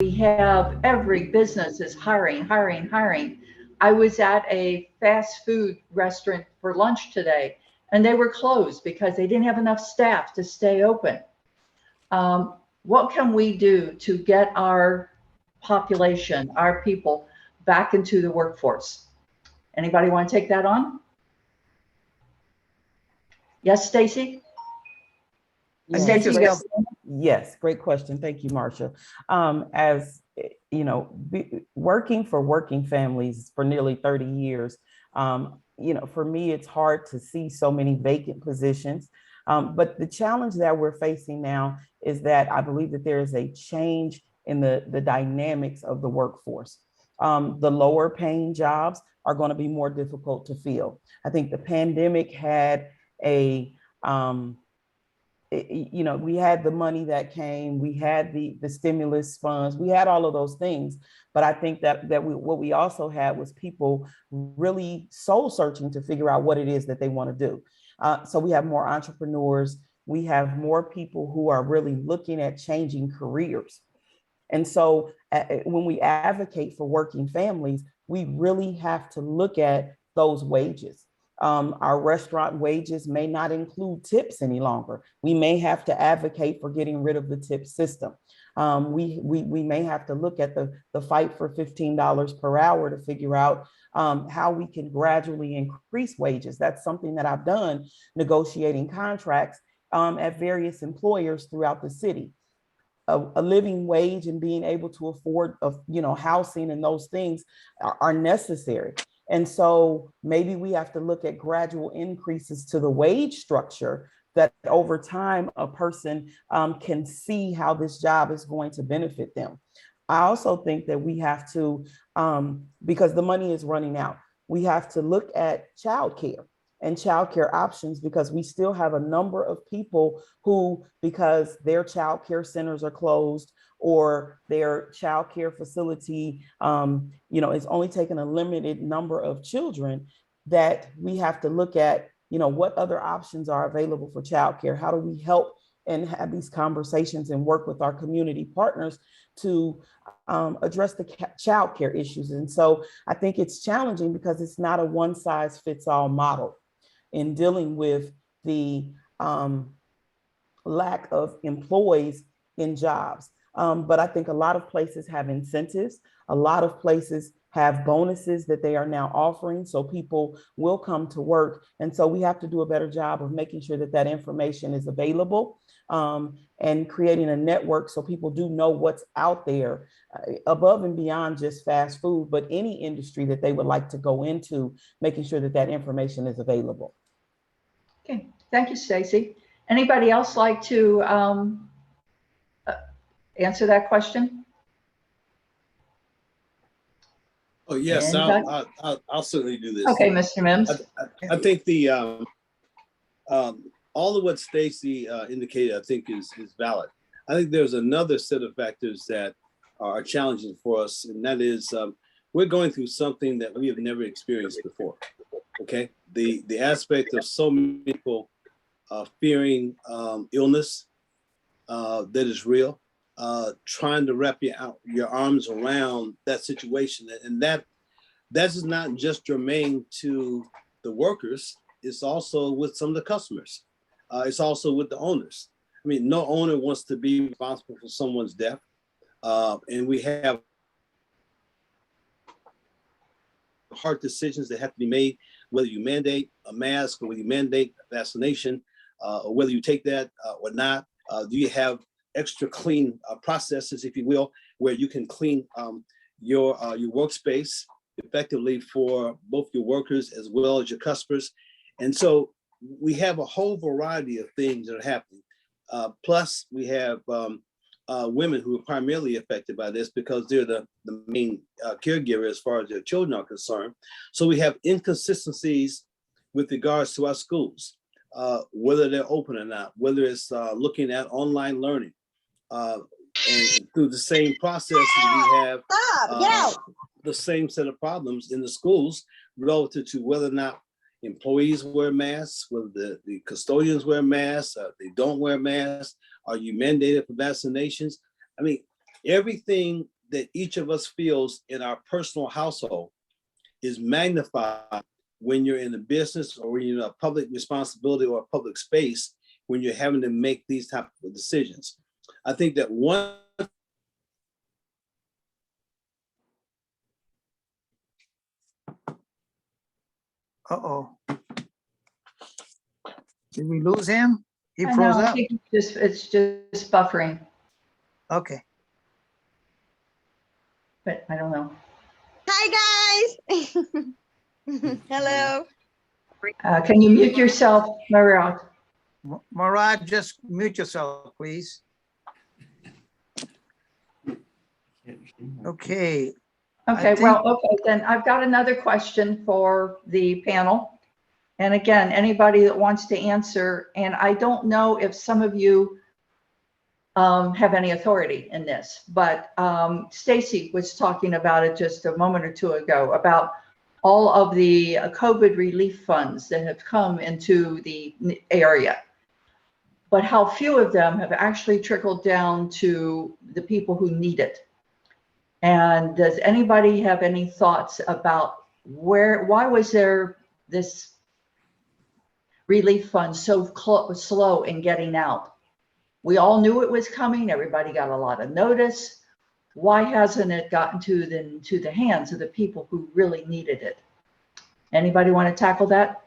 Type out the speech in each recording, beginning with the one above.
We have every business is hiring, hiring, hiring. I was at a fast food restaurant for lunch today, and they were closed because they didn't have enough staff to stay open. What can we do to get our population, our people, back into the workforce? Anybody want to take that on? Yes, Stacy? Yes, Stacy, great. still? Yes, great question. Thank you, Marcia. As you know, working for working families for nearly 30 years, for me, it's hard to see so many vacant positions. But the challenge that we're facing now is that I believe that there is a change in the dynamics of the workforce. The lower paying jobs are going to be more difficult to fill. I think the pandemic had a we had the money that came, we had the stimulus funds, we had all of those things. But I think what we also had was people really soul searching to figure out what it is that they want to do. So we have more entrepreneurs, we have more people who are really looking at changing careers. And so when we advocate for working families, we really have to look at those wages. Our restaurant wages may not include tips any longer. We may have to advocate for getting rid of the tip system. We may have to look at the fight for $15 per hour to figure out how we can gradually increase wages. That's something that I've done, negotiating contracts at various employers throughout the city. A living wage and being able to afford housing and those things are necessary. And so maybe we have to look at gradual increases to the wage structure that over time a person can see how this job is going to benefit them. I also think that we have to, because the money is running out, we have to look at childcare and childcare options, because we still have a number of people who, because their childcare centers are closed or their childcare facility, is only taking a limited number of children, that we have to look at, what other options are available for childcare? How do we help and have these conversations and work with our community partners to address the childcare issues? And so I think it's challenging because it's not a one size fits all model in dealing with the lack of employees in jobs. But I think a lot of places have incentives. A lot of places have bonuses that they are now offering, so people will come to work. And so we have to do a better job of making sure that that information is available, and creating a network so people do know what's out there above and beyond just fast food, but any industry that they would like to go into, making sure that that information is available. Okay, thank you, Stacy. Anybody else like to uh, answer that question? Oh yes, Anybody? I'll certainly do this. Okay, Mr. Mims. I think the all of what Stacy indicated, I think is valid. I think there's another set of factors that are challenging for us, and that is we're going through something that we have never experienced before. Okay, the aspect of so many people fearing illness that is real, trying to wrap your arms around that situation, and that's not just germane to the workers. It's also with some of the customers. It's also with the owners. I mean, no owner wants to be responsible for someone's death, and we have hard decisions that have to be made, whether you mandate a mask or whether you mandate a vaccination, or whether you take that or not. Do you have extra clean processes, if you will, where you can clean your workspace effectively for both your workers as well as your customers? And so we have a whole variety of things that are happening. Plus, we have women who are primarily affected by this because they're the main caregiver as far as their children are concerned. So we have inconsistencies with regards to our schools, whether they're open or not, whether it's looking at online learning. And through the same process, we have the same set of problems in the schools relative to whether or not employees wear masks, whether the custodians wear masks, they don't wear masks. Are you mandated for vaccinations? I mean, Everything that each of us feels in our personal household is magnified when you're in a business or when you're in a public responsibility or a public space, when you're having to make these type of decisions. I think that one. Uh-oh. Did we lose him? He I froze know, I up. think it's just buffering, Okay. but I don't know. Hi, guys. Hello. Can you mute yourself, Maria? Murad, just mute yourself, please. Okay. Okay, think- well, okay, then I've got another question for the panel. And again, anybody that wants to answer, and I don't know if some of you have any authority in this, but Stacy was talking about it just a moment or two ago about all of the COVID relief funds that have come into the area, but how few of them have actually trickled down to the people who need it. And does anybody have any thoughts about why was there this relief fund so slow in getting out? We all knew it was coming. Everybody got a lot of notice. Why hasn't it gotten to the hands of the people who really needed it? Anybody want to tackle that?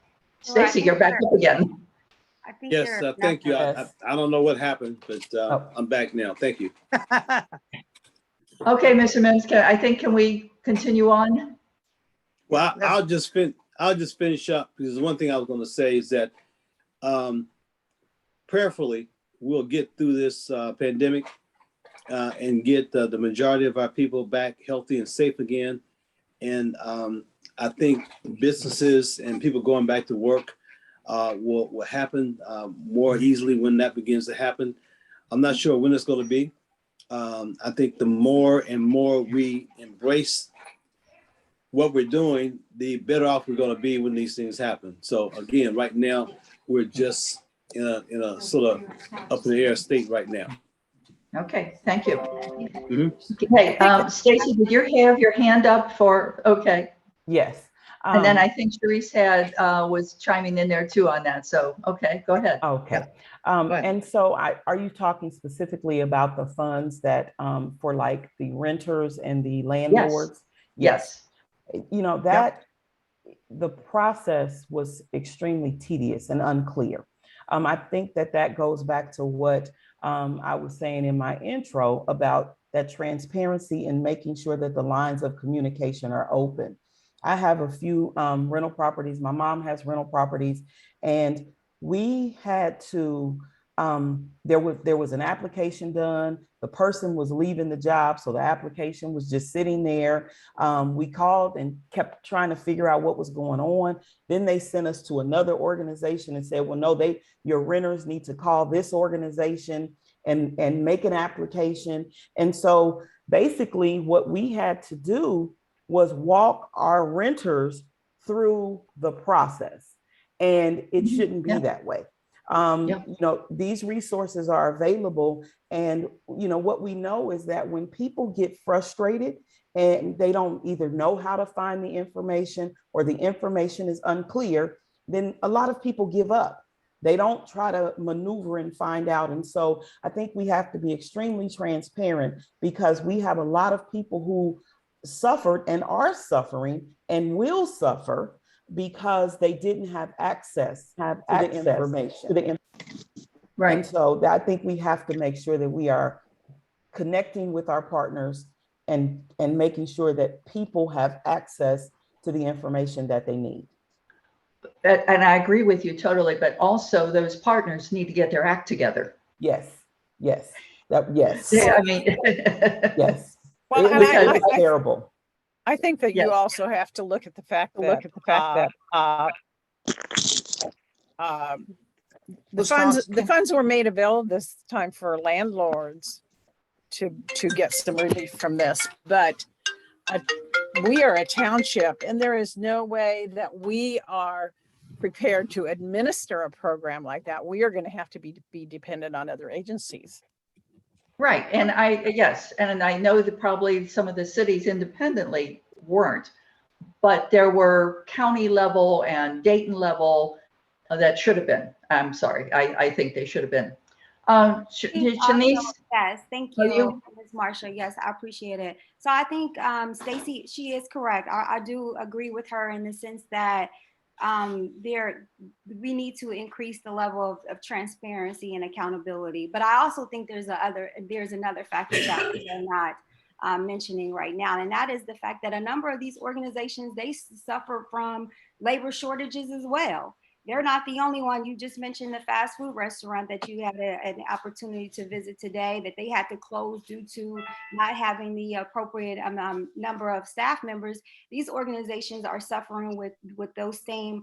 Well, I Stacy, think you're back there- up again. I think Yes, there are thank you. Yes. I don't know what happened, but Oh. I'm back now. Thank you. Okay, Mr. Mims, can we continue on? Well, Yeah, I'll just finish up, because the one thing I was going to say is that prayerfully we'll get through this pandemic and get the majority of our people back healthy and safe again. And I think businesses and people going back to work will happen more easily when that begins to happen. I'm not sure when it's going to be. I think the more and more we embrace what we're doing, the better off we're going to be when these things happen. So again, right now, we're just in a sort of up in the air state right now. Okay, thank you. Mhm. Okay, Stacy, did you have your hand up for, okay. Yes. And then I think Sharice was chiming in there too on that. So, okay, go ahead. Okay. ahead. And so are you talking specifically about the funds that for like the renters and the landlords? Yes. You know, that the process was extremely tedious and unclear. I think that goes back to what I was saying in my intro about that transparency and making sure that the lines of communication are open. I have a few rental properties. My mom has rental properties, and we had to, there was an application done. The person was leaving the job, so the application was just sitting there. We called and kept trying to figure out what was going on. Then they sent us to another organization and said, well, no, your renters need to call this organization and make an application. And so basically what we had to do was walk our renters through the process. And it shouldn't be that way. You know, these resources are available. And, you know, what we know is that when people get frustrated and they don't either know how to find the information or the information is unclear, then a lot of people give up. They don't try to maneuver and find out. And so I think we have to be extremely transparent, because we have a lot of people who suffered and are suffering and will suffer because they didn't have access to the information. Right. And so I think we have to make sure that we are connecting with our partners and making sure that people have access to the information that they need. And I agree with you totally, but also those partners need to get their act together. Yes. Yes. I mean, Yes. Well, It and was terrible. I think that Yes. you also have to look at the fact that the funds were made available this time for landlords to get some relief from this, but we are a township, and there is no way that we are prepared to administer a program like that. We are going to have to be dependent on other agencies. Right, and yes, and I know that probably some of the cities independently weren't, but there were county level and Dayton level that should have been. I'm sorry, I think they should have been. think also, Shanice, yes, thank are you, you? Ms. Marsha. Yes, I appreciate it. So I think Stacy, she is correct. I do agree with her in the sense that we need to increase the level of transparency and accountability. But I also think there's another factor that we are not mentioning right now, and that is the fact that a number of these organizations, they suffer from labor shortages as well. They're not the only one. You just mentioned the fast food restaurant that you had an opportunity to visit today, that they had to close due to not having the appropriate number of staff members. These organizations are suffering with those same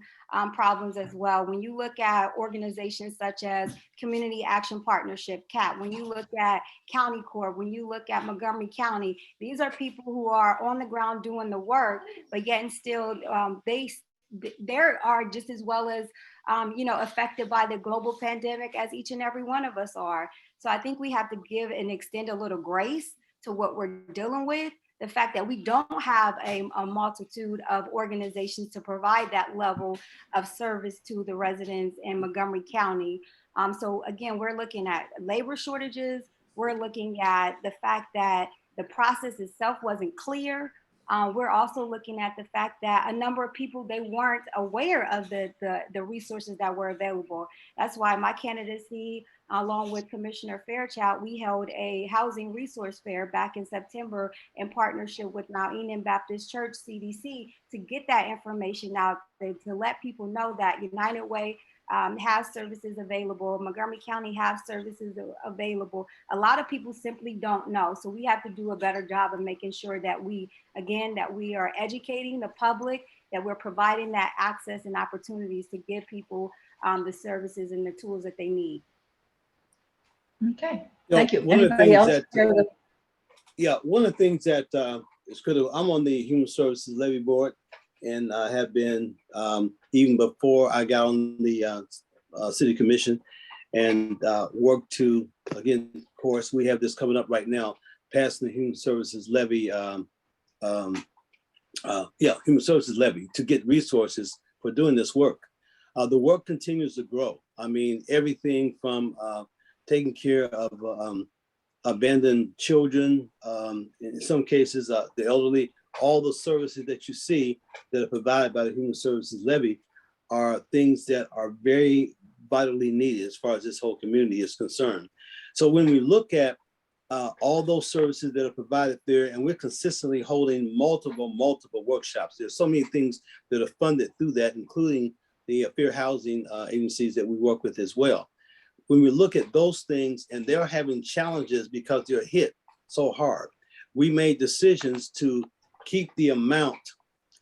problems as well. When you look at organizations such as Community Action Partnership, CAP, when you look at County Corps, when you look at Montgomery County, these are people who are on the ground doing the work, but yet and still they are just as well as affected by the global pandemic as each and every one of us are. So I think we have to give and extend a little grace to what we're dealing with. The fact that we don't have a multitude of organizations to provide that level of service to the residents in Montgomery County. So again, we're looking at labor shortages. We're looking at the fact that the process itself wasn't clear. We're also looking at the fact that a number of people, they weren't aware of the resources that were available. That's why my candidacy, along with Commissioner Fairchild, we held a housing resource fair back in September in partnership with Mount Enon Baptist Church, CDC, to get that information out there, to let people know that United Way has services available. Montgomery County has services available. A lot of people simply don't know. So we have to do a better job of making sure that we are educating the public, that we're providing that access and opportunities to give people the services and the tools that they need. Okay, You know, thank you. one of the Anybody things else? that- Yeah, one of the things that is critical, I'm on the Human Services Levy Board, and I have been even before I got on the City Commission, and worked to, again, of course, we have this coming up right now, passing the Human Services Levy, Human Services Levy to get resources for doing this work. The work continues to grow. I mean, everything from taking care of abandoned children, in some cases, the elderly, all the services that you see that are provided by the Human Services Levy are things that are very vitally needed as far as this whole community is concerned. So when we look at all those services that are provided there, and we're consistently holding multiple workshops. There's so many things that are funded through that, including the fair housing agencies that we work with as well. When we look at those things and they're having challenges because they're hit so hard, we made decisions to keep the amount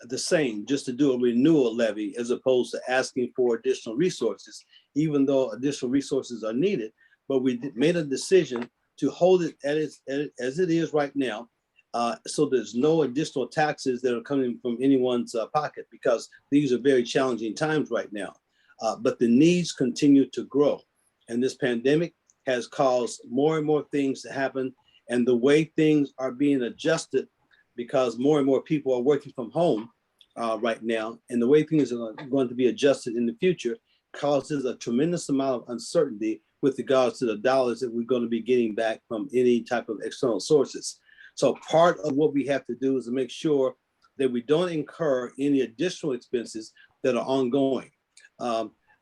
the same, just to do a renewal levy as opposed to asking for additional resources, even though additional resources are needed. But we made a decision to hold it as it is right now, so there's no additional taxes that are coming from anyone's pocket, because these are very challenging times right now. But the needs continue to grow. And this pandemic has caused more and more things to happen. And the way things are being adjusted, because more and more people are working from home right now, and the way things are going to be adjusted in the future causes a tremendous amount of uncertainty with regards to the dollars that we're going to be getting back from any type of external sources. So part of what we have to do is to make sure that we don't incur any additional expenses that are ongoing,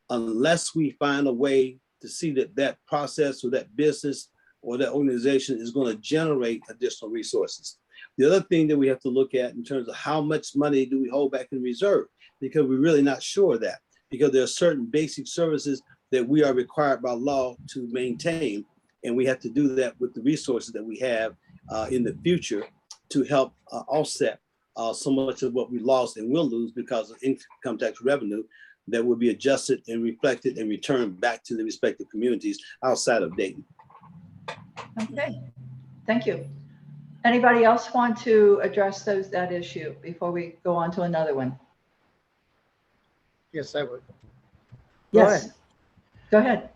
unless we find a way to see that that process or that business or that organization is going to generate additional resources. The other thing that we have to look at in terms of how much money do we hold back in reserve, because we're really not sure of that, because there are certain basic services that we are required by law to maintain, and we have to do that with the resources that we have in the future to help offset so much of what we lost and will lose because of income tax revenue that will be adjusted and reflected and returned back to the respective communities outside of Dayton. Okay, thank you. Anybody else want to address that issue before we go on to another one? Yes, I would. Yes. Go ahead.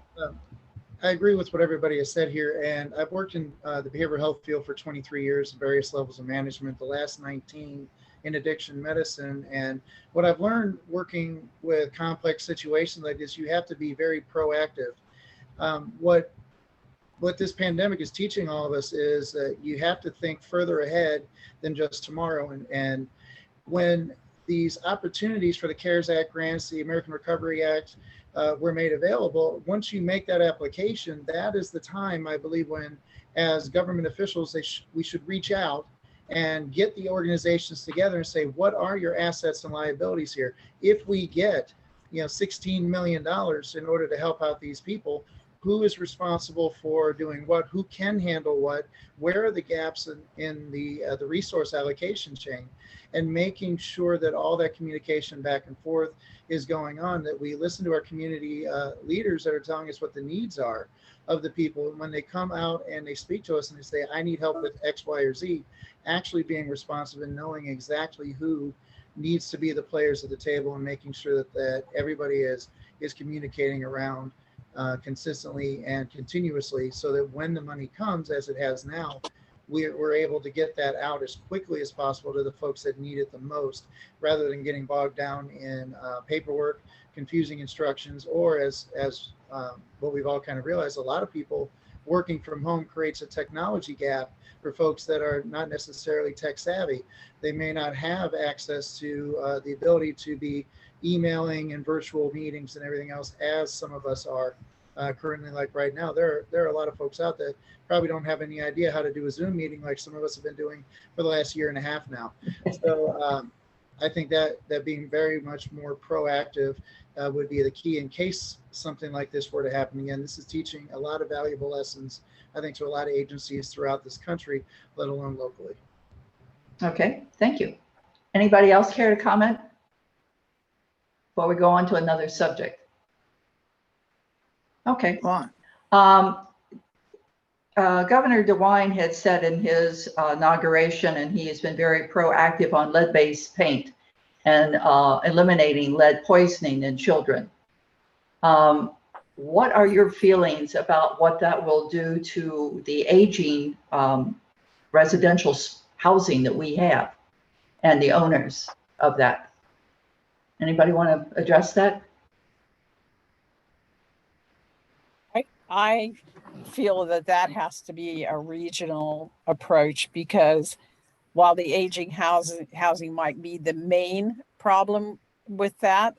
I agree with what everybody has said here, and I've worked in the behavioral health field for 23 years, various levels of management, the last 19 in addiction medicine. And what I've learned working with complex situations like this, you have to be very proactive. What this pandemic is teaching all of us is that you have to think further ahead than just tomorrow. And when these opportunities for the CARES Act grants, the American Recovery Act, were made available, once you make that application, that is the time, I believe, when as government officials, we should reach out and get the organizations together and say, what are your assets and liabilities here? If we get, $16 million in order to help out these people, who is responsible for doing what, who can handle what, where are the gaps in the resource allocation chain, and making sure that all that communication back and forth is going on, that we listen to our community leaders that are telling us what the needs are of the people. And when they come out and they speak to us and they say, I need help with X, Y, or Z, actually being responsive and knowing exactly who needs to be the players at the table and making sure that everybody is communicating around consistently and continuously, so that when the money comes, as it has now, we're able to get that out as quickly as possible to the folks that need it the most, rather than getting bogged down in paperwork, confusing instructions, or as what we've all kind of realized, a lot of people working from home creates a technology gap for folks that are not necessarily tech savvy. They may not have access to the ability to be emailing and virtual meetings and everything else as some of us are currently. Like right now, there are a lot of folks out there probably don't have any idea how to do a Zoom meeting like some of us have been doing for the last year and a half now. So I think that being very much more proactive would be the key in case something like this were to happen again. This is teaching a lot of valuable lessons, I think, to a lot of agencies throughout this country, let alone locally. Okay, thank you. Anybody else care to comment before we go on to another subject? Okay. Go on. Governor DeWine had said in his inauguration, and he has been very proactive on lead-based paint and eliminating lead poisoning in children. What are your feelings about what that will do to the aging residential housing that we have and the owners of that? Anybody want to address that? I feel that has to be a regional approach, because while the aging housing might be the main problem with that,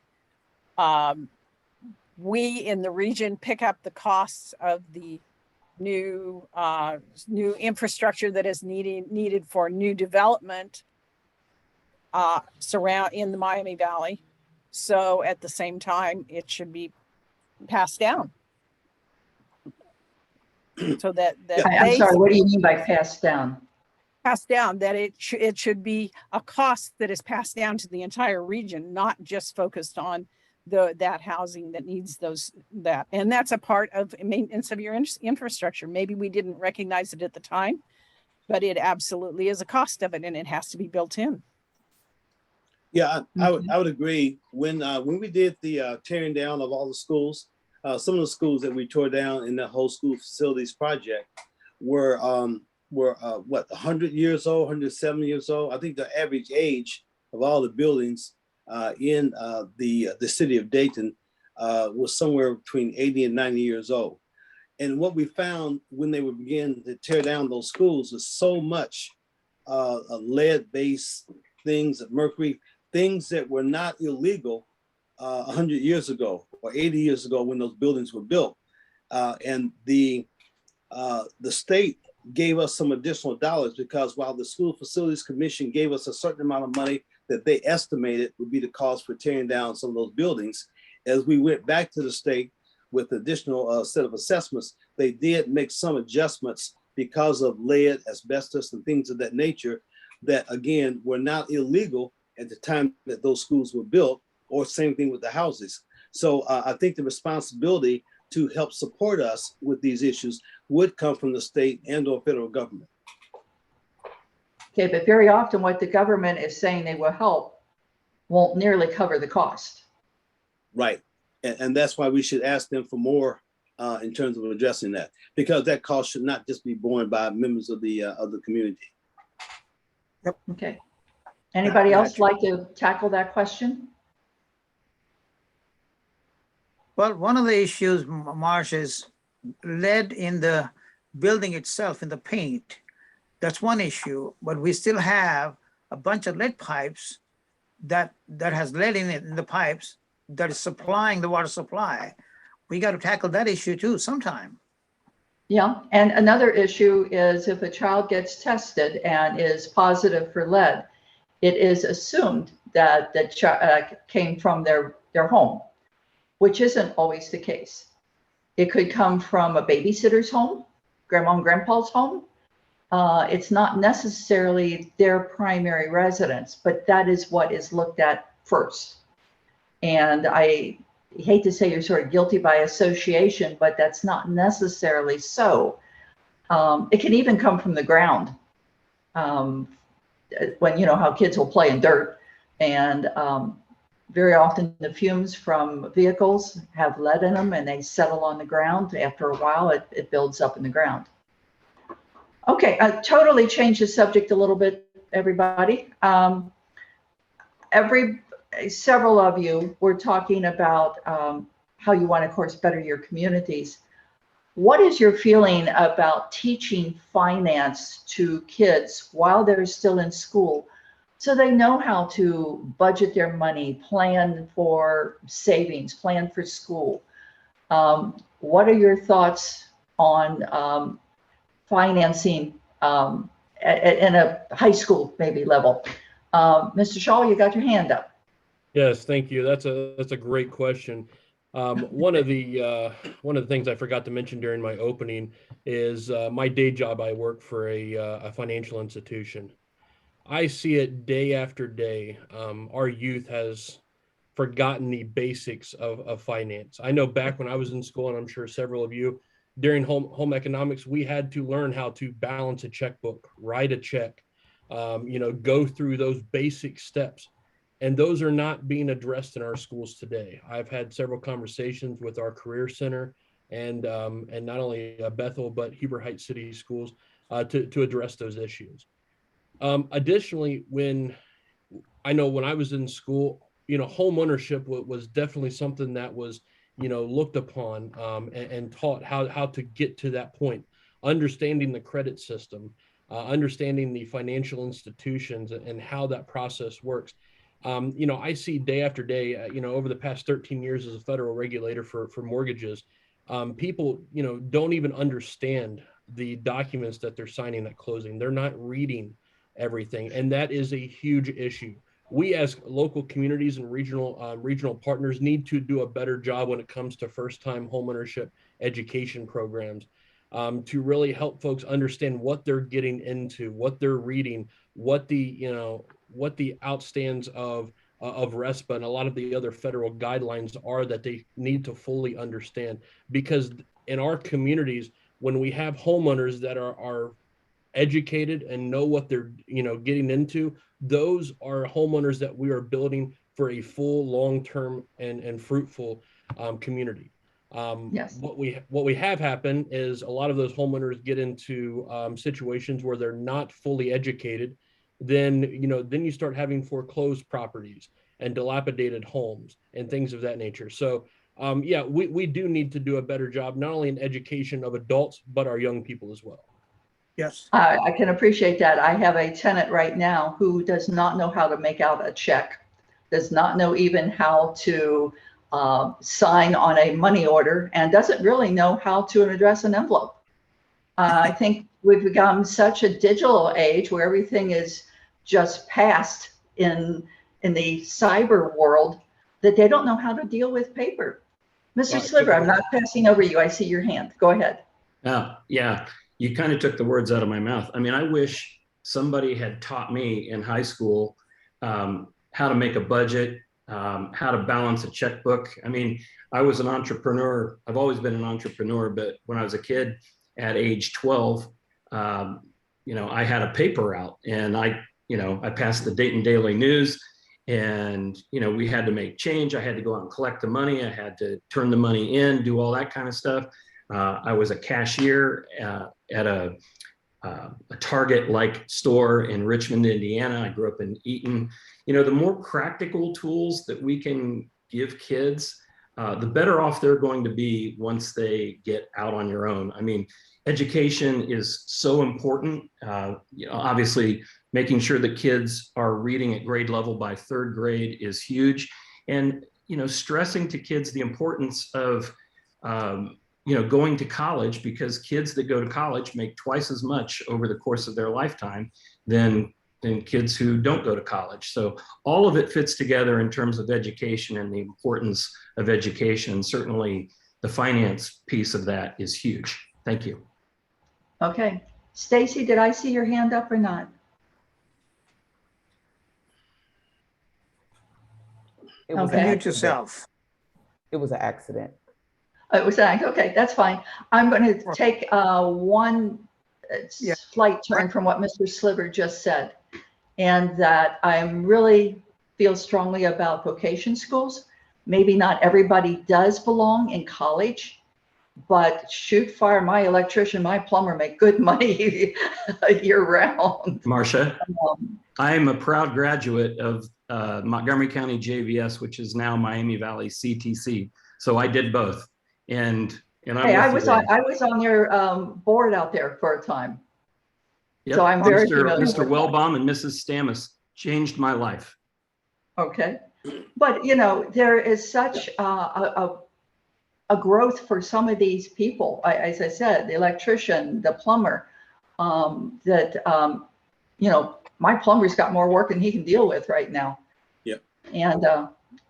we in the region pick up the costs of the new infrastructure that is needed for new development in the Miami Valley. So at the same time, it should be passed down. So that I'm sorry, what do you mean by passed down? Passed down, that it should be a cost that is passed down to the entire region, not just focused on that housing that needs that. And that's a part of maintenance of your infrastructure. Maybe we didn't recognize it at the time, but it absolutely is a cost of it, and it has to be built in. Yeah, I would agree. When we did the tearing down of all the schools, some of the schools that we tore down in the whole school facilities project were 100 years old, 170 years old. I think the average age of all the buildings in the city of Dayton was somewhere between 80 and 90 years old. And what we found when they would begin to tear down those schools was so much lead-based things, mercury, things that were not illegal 100 years ago or 80 years ago when those buildings were built. And the state gave us some additional dollars, because while the School Facilities Commission gave us a certain amount of money that they estimated would be the cost for tearing down some of those buildings, as we went back to the state with additional set of assessments, they did make some adjustments because of lead, asbestos, and things of that nature that, again, were not illegal at the time that those schools were built, or same thing with the houses. So I think the responsibility to help support us with these issues would come from the state and or federal government. Okay, but very often what the government is saying they will help won't nearly cover the cost. Right. And that's why we should ask them for more in terms of addressing that, because that cost should not just be borne by members of the community. Okay. Anybody else Gotcha. like to tackle that question? Well, one of the issues, Marsh, is lead in the building itself, in the paint. That's one issue, but we still have a bunch of lead pipes that has lead in it, in the pipes, that is supplying the water supply. We got to tackle that issue too sometime. Yeah, and another issue is if a child gets tested and is positive for lead, it is assumed that the child came from their home, which isn't always the case. It could come from a babysitter's home, grandma and grandpa's home. It's not necessarily their primary residence, but that is what is looked at first. And I hate to say you're sort of guilty by association, but that's not necessarily so. It can even come from the ground. When, you know, how kids will play in dirt, and very often the fumes from vehicles have lead in them and they settle on the ground. After a while, it builds up in the ground. Okay, I totally changed the subject a little bit, everybody. Several of you were talking about how you want to, of course, better your communities. What is your feeling about teaching finance to kids while they're still in school, so they know how to budget their money, plan for savings, plan for school? What are your thoughts on financing in a high school maybe level? Mr. Shaw, you got your hand up. Yes, thank you. That's a great question. One of the things I forgot to mention during my opening is my day job. I work for a financial institution. I see it day after day. Our youth has forgotten the basics of finance. I know back when I was in school, and I'm sure several of you, during home economics, we had to learn how to balance a checkbook, write a check, go through those basic steps. And those are not being addressed in our schools today. I've had several conversations with our Career Center and not only Bethel, but Heber Heights City Schools to address those issues. Additionally, when I was in school, home ownership was definitely something that was, looked upon and taught how to get to that point, understanding the credit system, understanding the financial institutions and how that process works. I see day after day, over the past 13 years as a federal regulator for mortgages, people, don't even understand the documents that they're signing at closing. They're not reading everything. And that is a huge issue. We as local communities and regional partners need to do a better job when it comes to first-time homeownership education programs, to really help folks understand what they're getting into, what they're reading, what the outstands of RESPA and a lot of the other federal guidelines are that they need to fully understand. Because in our communities, when we have homeowners that are educated and know what they're getting into, those are homeowners that we are building for a full, long-term and fruitful community. Yes. What we have happen is a lot of those homeowners get into situations where they're not fully educated. Then you start having foreclosed properties and dilapidated homes and things of that nature. So we do need to do a better job, not only in education of adults, but our young people as well. Yes. I can appreciate that. I have a tenant right now who does not know how to make out a check, does not know even how to sign on a money order, and doesn't really know how to address an envelope. I think we've become such a digital age where everything is just passed in the cyber world that they don't know how to deal with paper. Mr. Sliver, I'm not passing over you. I see your hand. Go ahead. Yeah, you kind of took the words out of my mouth. I mean, I wish somebody had taught me in high school how to make a budget, how to balance a checkbook. I mean, I was an entrepreneur. I've always been an entrepreneur, but when I was a kid at age 12, I had a paper out, and I passed the Dayton Daily News, and, we had to make change. I had to go out and collect the money. I had to turn the money in, do all that kind of stuff. I was a cashier at a Target-like store in Richmond, Indiana. I grew up in Eaton. You know, the more practical tools that we can give kids, the better off they're going to be once they get out on your own. I mean, education is so important. You know, obviously, making sure that kids are reading at grade level by 3rd grade is huge. And, you know, stressing to kids the importance of, you know, going to college, because kids that go to college make twice as much over the course of their lifetime than kids who don't go to college. So all of it fits together in terms of education and the importance of education. Certainly the finance piece of that is huge. Thank you. Okay. Stacy, did I see your hand up or not? It was Okay. an Mute accident. yourself. It was an accident. It was that. Okay, that's fine. I'm going to take one Yeah. slight turn from what Mr. Sliver just said, and that I really feel strongly about vocation schools. Maybe not everybody does belong in college, but shoot fire, my electrician, my plumber make good money year round. Marcia, I'm a proud graduate of Montgomery County JVS, which is now Miami Valley CTC. So I did both. And I'm Hey, I with you was there. on their board out there for a time. Yep. So I'm very familiar Mr. with that. Wellbaum and Mrs. Stamus changed my life. Okay, but you know, there is such a growth for some of these people. As I said, the electrician, the plumber, that you know, my plumber's got more work than he can deal with right now. Yep. And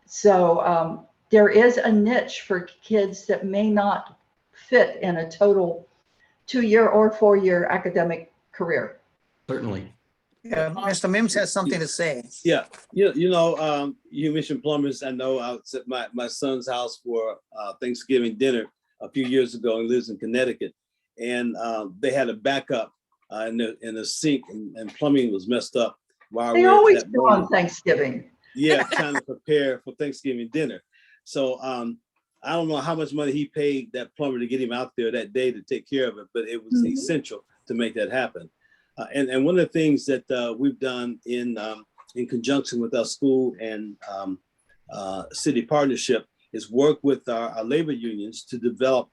so there is a niche for kids that may not fit in a total 2-year or 4-year academic career. Certainly. Yeah, Mr. Mims has something to say. Yeah, you know, you mentioned plumbers. I know I was at my son's house for Thanksgiving dinner a few years ago. He lives in Connecticut, and they had a backup in the sink, and plumbing was messed up while They we were at always that do moment. on Thanksgiving. Yeah, trying to prepare for Thanksgiving dinner. So I don't know how much money he paid that plumber to get him out there that day to take care of it, but it was essential to make that happen. And one of the things that we've done in conjunction with our school and city partnership is work with our labor unions to develop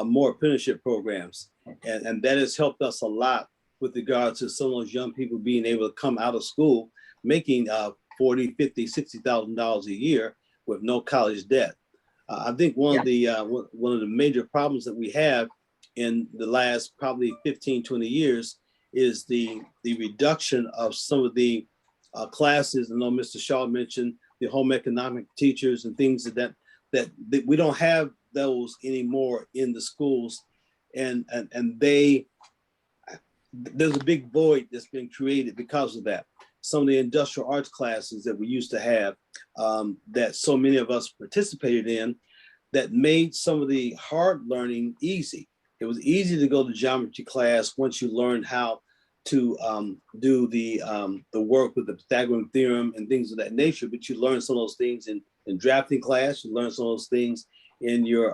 more apprenticeship programs. And that has helped us a lot with regard to some of those young people being able to come out of school making $40,000, $50,000, $60,000 a year with no college debt. I think one of the major problems that we have in the last probably 15, 20 years is the reduction of some of the classes. I know Mr. Shaw mentioned the home economic teachers and things that we don't have those anymore in the schools, and there's a big void that's been created because of that. Some of the industrial arts classes that we used to have that so many of us participated in that made some of the hard learning easy. It was easy to go to geometry class once you learned how to do the work with the Pythagorean theorem and things of that nature, but you learn some of those things in drafting class, you learn some of those things in your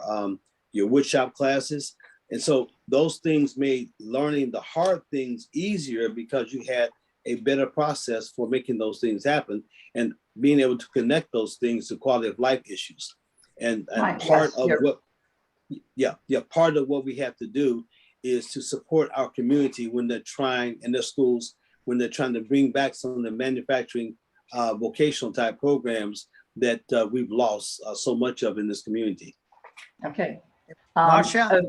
woodshop classes. And so those things made learning the hard things easier because you had a better process for making those things happen and being able to connect those things to quality of life issues. And part of what we have to do is to support our community when they're trying in their schools, when they're trying to bring back some of the manufacturing vocational type programs that we've lost so much of in this community. Okay. Marcia,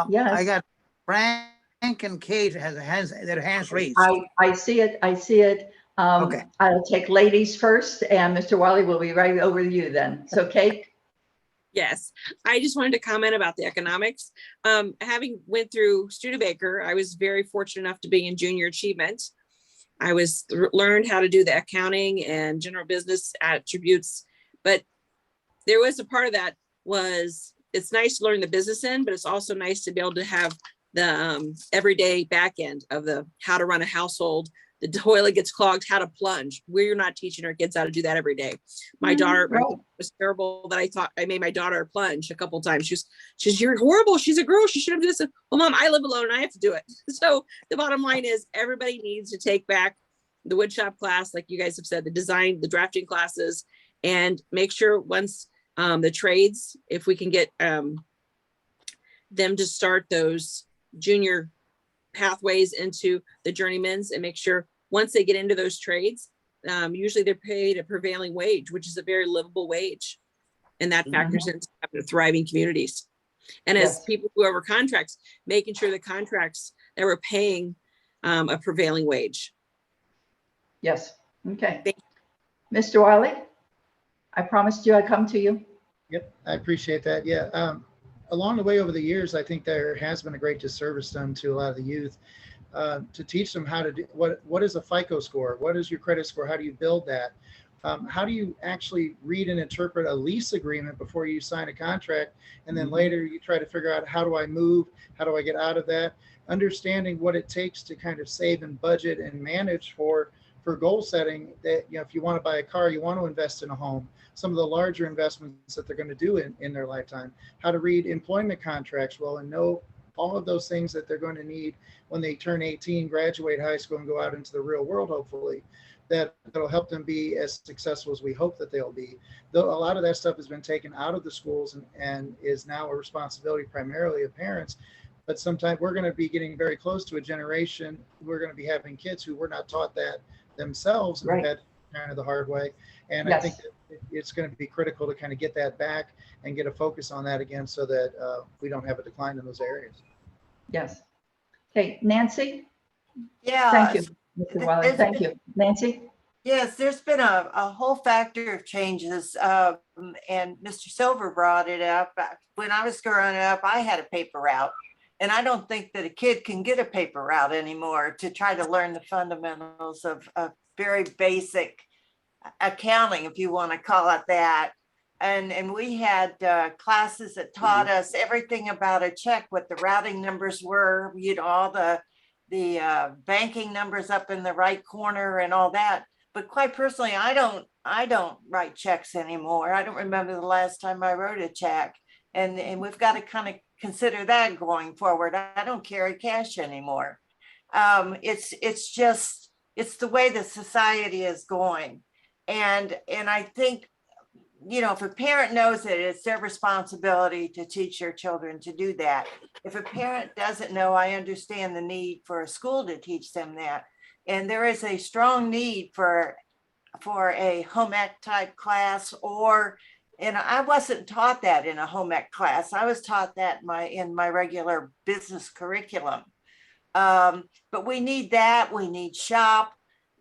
yes. I got Frank and Kate has their hands raised. I see it. I see it. Okay. I'll take ladies first, and Mr. Wiley will be right over to you then. So Kate? Yes, I just wanted to comment about the economics. Having went through Studebaker, I was very fortunate enough to be in junior achievement. I learned how to do the accounting and general business attributes, but there was a part of that was it's nice to learn the business end, but it's also nice to be able to have the everyday back end of the how to run a household, the toilet gets clogged, how to plunge. We're not teaching our kids how to do that every day. My daughter right. was terrible that I thought I made my daughter plunge a couple times. She's you're horrible. She's a girl. She should have just said, well, Mom, I live alone and I have to do it. So the bottom line is everybody needs to take back the woodshop class, like you guys have said, the design, the drafting classes, and make sure once the trades, if we can get them to start those junior pathways into the journeymans, and make sure once they get into those trades, usually they're paid a prevailing wage, which is a very livable wage. And that factors into having thriving communities. And as people who are contracts, making sure the contracts that we're paying a prevailing wage. Yes. Okay. Mr. Wiley, I promised you I'd come to you. Yep, I appreciate that. Yeah. Along the way over the years, I think there has been a great disservice done to a lot of the youth to teach them how to do what is a FICO score? What is your credit score? How do you build that? How do you actually read and interpret a lease agreement before you sign a contract? And then later you try to figure out, how do I move? How do I get out of that? Understanding what it takes to kind of save and budget and manage for goal setting, that, you know, if you want to buy a car, you want to invest in a home, some of the larger investments that they're going to do in their lifetime, how to read employment contracts well and know all of those things that they're going to need when they turn 18, graduate high school, and go out into the real world, hopefully, that'll help them be as successful as we hope that they'll be. Though a lot of that stuff has been taken out of the schools and is now a responsibility primarily of parents. But sometimes we're going to be getting very close to a generation, we're going to be having kids who were not taught that themselves, and had kind of the hard way. And I think that it's going to be critical to kind of get that back and get a focus on that again, so that we don't have a decline in those areas. Yes. Okay, Nancy? Yeah. Thank you, Mr. Wiley. Thank you. Nancy? Yes, there's been a whole factor of changes, and Mr. Silver brought it up. When I was growing up, I had a paper route, and I don't think that a kid can get a paper route anymore to try to learn the fundamentals of very basic accounting, if you want to call it that. And we had classes that taught us everything about a check, what the routing numbers were, you know, all the banking numbers up in the right corner and all that. But quite personally, I don't write checks anymore. I don't remember the last time I wrote a check. And we've got to kind of consider that going forward. I don't carry cash anymore. It's the way the society is going. And I think, you know, if a parent knows it, it's their responsibility to teach their children to do that. If a parent doesn't know, I understand the need for a school to teach them that. And there is a strong need for a home ec type class, and I wasn't taught that in a home ec class. I was taught that in my regular business curriculum. But we need that. We need SHOP.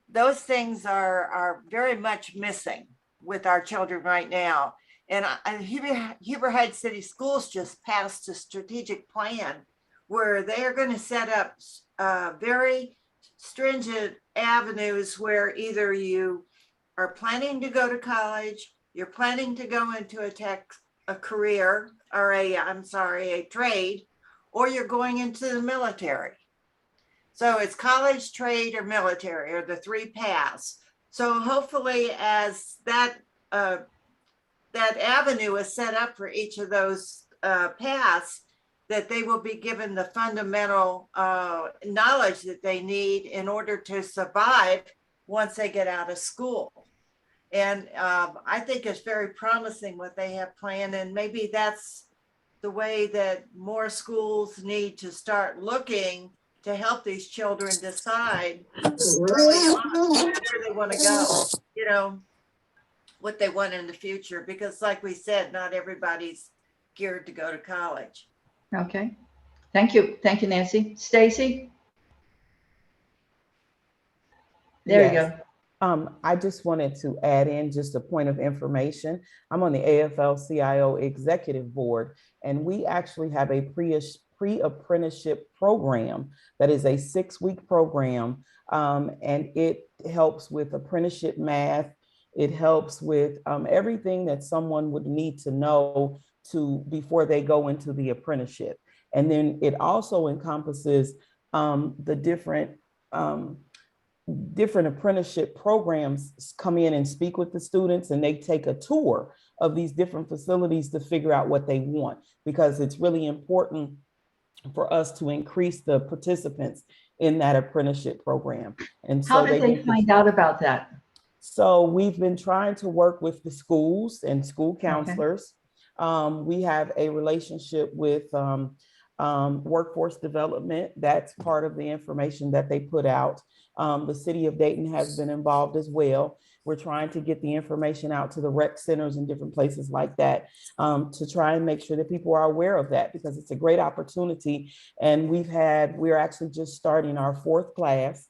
Those things are very much missing with our children right now. And Huber Heights City Schools just passed a strategic plan where they are going to set up very stringent avenues where either you are planning to go to college, you're planning to go into a career, or a trade, or you're going into the military. So it's college, trade, or military, or the three paths. So hopefully, as that avenue is set up for each of those paths, that they will be given the fundamental knowledge that they need in order to survive once they get out of school. And I think it's very promising what they have planned, and maybe that's the way that more schools need to start looking to help these children decide early on where they want to go, you know, what they want in the future. Because like we said, not everybody's geared to go to college. Okay. Thank you. Thank you, Nancy. Stacy? There you go. I just wanted to add in just a point of information. I'm on the AFL-CIO Executive Board, and we actually have a pre-apprenticeship program that is a 6-week program, and it helps with apprenticeship math. It helps with everything that someone would need to know before they go into the apprenticeship. And then it also encompasses the different different apprenticeship programs come in and speak with the students, and they take a tour of these different facilities to figure out what they want, because it's really important for us to increase the participants in that apprenticeship program. And so How did they find out about that? So we've been trying to work with the schools and school counselors. We have a relationship with workforce development. That's part of the information that they put out. The city of Dayton has been involved as well. We're trying to get the information out to the rec centers and different places like that, to try and make sure that people are aware of that, because it's a great opportunity. And we're actually just starting our 4th class,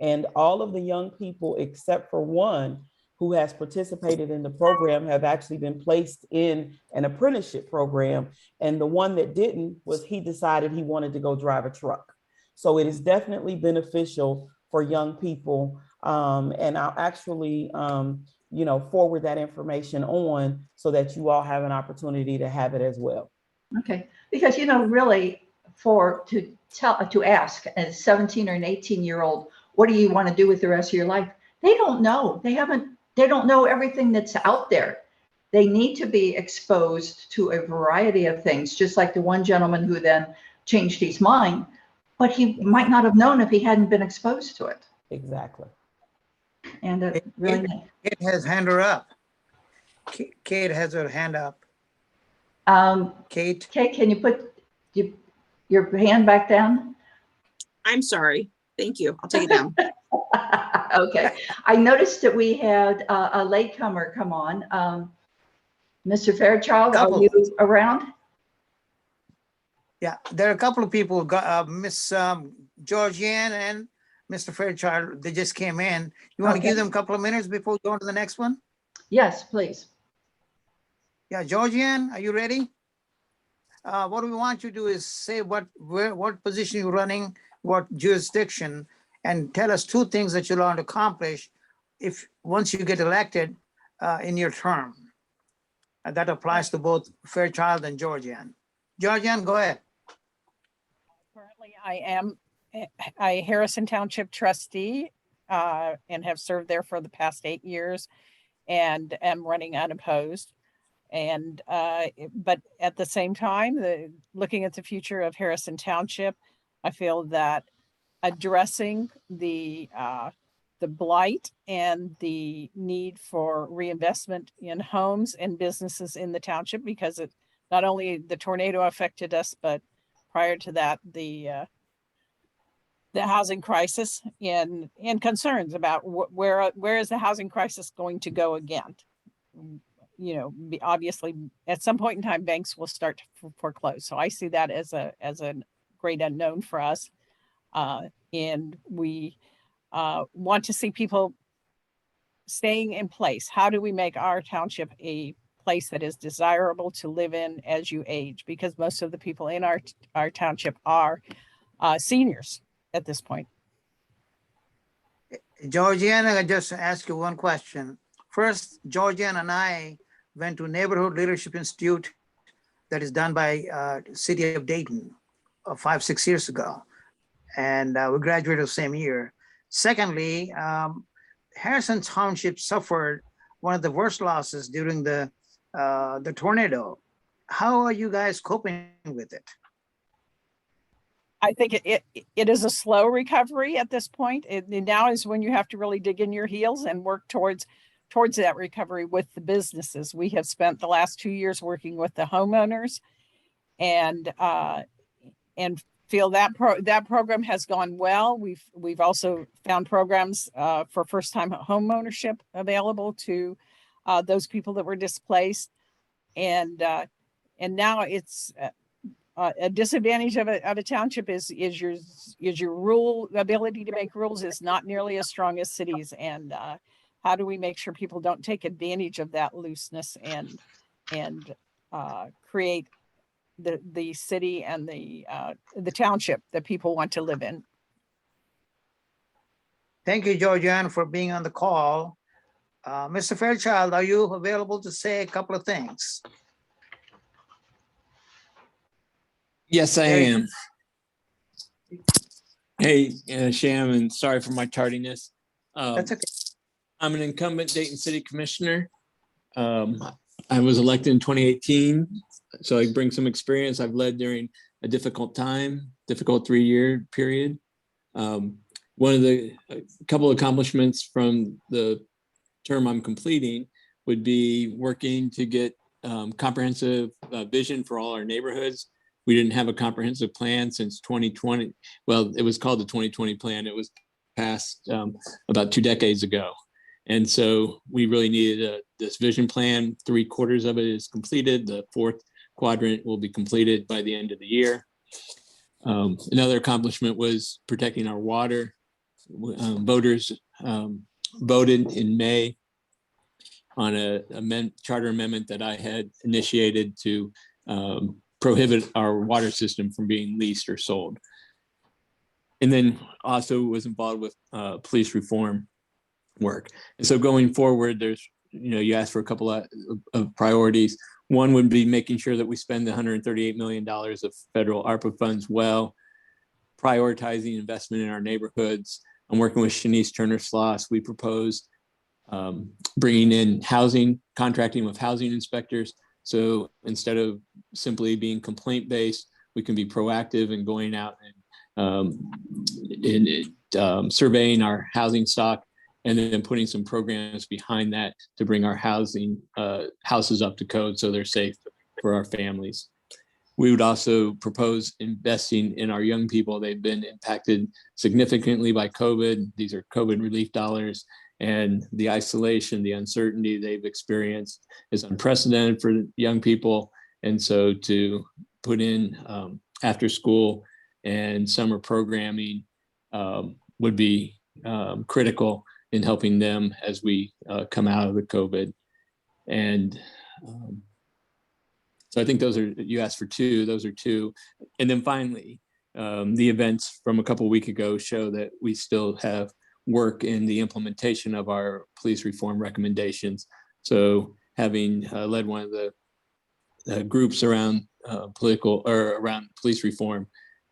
and all of the young people except for one who has participated in the program have actually been placed in an apprenticeship program. And the one that didn't he decided he wanted to go drive a truck. So it is definitely beneficial for young people. And I'll actually, forward that information on so that you all have an opportunity to have it as well. Okay, because, really to ask a 17 or an 18-year-old, what do you want to do with the rest of your life? They don't know. They don't know everything that's out there. They need to be exposed to a variety of things, just like the one gentleman who then changed his mind, but he might not have known if he hadn't been exposed to it. Exactly. And Kate has hand her up. Kate has her hand up. Kate, can you put your hand back down? I'm sorry. Thank you. I'll take it down. Okay. I noticed that we had a latecomer come on. Mr. Fairchild, are you around? Yeah, there are a couple of people, Miss Georgianne and Mr. Fairchild, they just came in. You want to give them a couple of minutes before we go on to the next one? Yes, please. Yeah, Georgianne, are you ready? What we want you to do is say what position you're running, what jurisdiction, and tell us 2 things that you want to accomplish once you get elected in your term. And that applies to both Fairchild and Georgianne. Georgianne, go ahead. Currently, I am a Harrison Township trustee and have served there for the past 8 years and am running unopposed. And but at the same time, looking at the future of Harrison Township, I feel that addressing the blight and the need for reinvestment in homes and businesses in the township, because it not only the tornado affected us, but prior to that, the housing crisis and concerns about where is the housing crisis going to go again. Obviously at some point in time, banks will start to foreclose. So I see that as a great unknown for us. And we want to see people staying in place. How do we make our township a place that is desirable to live in as you age? Because most of the people in our township are seniors at this point. Georgianne, I just ask you one question. First, Georgianne and I went to Neighborhood Leadership Institute that is done by City of Dayton 5-6 years ago. And we graduated the same year. Secondly, Harrison Township suffered one of the worst losses during the tornado. How are you guys coping with it? I think it is a slow recovery at this point. Now is when you have to really dig in your heels and work towards that recovery with the businesses. We have spent the last 2 years working with the homeowners and feel that program has gone well. We've also found programs for first-time home ownership available to those people that were displaced, and now it's a disadvantage of a township is your rule ability to make rules is not nearly as strong as cities, and how do we make sure people don't take advantage of that looseness and create the city and the township that people want to live in. Thank you, Georgianne, for being on the call. Mr. Fairchild, are you available to say a couple of things? Yes, I am. Hey, Sham, and sorry for my tardiness. That's okay. I'm an incumbent Dayton City Commissioner. I was elected in 2018, so I bring some experience. I've led during a difficult 3-year period. One of a couple accomplishments from the term I'm completing would be working to get comprehensive vision for all our neighborhoods. We didn't have a comprehensive plan since 2020. Well, it was called the 2020 plan. It was passed about 2 decades ago. And so we really needed this vision plan. 3/4 of it is completed. The 4th quadrant will be completed by the end of the year. Another accomplishment was protecting our water. Voters voted in May on a charter amendment that I had initiated to prohibit our water system from being leased or sold. And then also was involved with police reform work. And so going forward, there's, you asked for a couple of priorities. One would be making sure that we spend the $138 million of federal ARPA funds well, prioritizing investment in our neighborhoods. I'm working with Shanice Turner-Sloss. We proposed bringing in contracting with housing inspectors. So instead of simply being complaint-based, we can be proactive in going out and surveying our housing stock, and then putting some programs behind that to bring our houses up to code so they're safe for our families. We would also propose investing in our young people. They've been impacted significantly by COVID. These are COVID relief dollars, and the isolation, the uncertainty they've experienced is unprecedented for young people. And so to put in after school and summer programming would be critical in helping them as we come out of the COVID. And so I think you asked for 2, those are 2. And then finally, the events from a couple of weeks ago show that we still have work in the implementation of our police reform recommendations. So having led one of the groups around around police reform,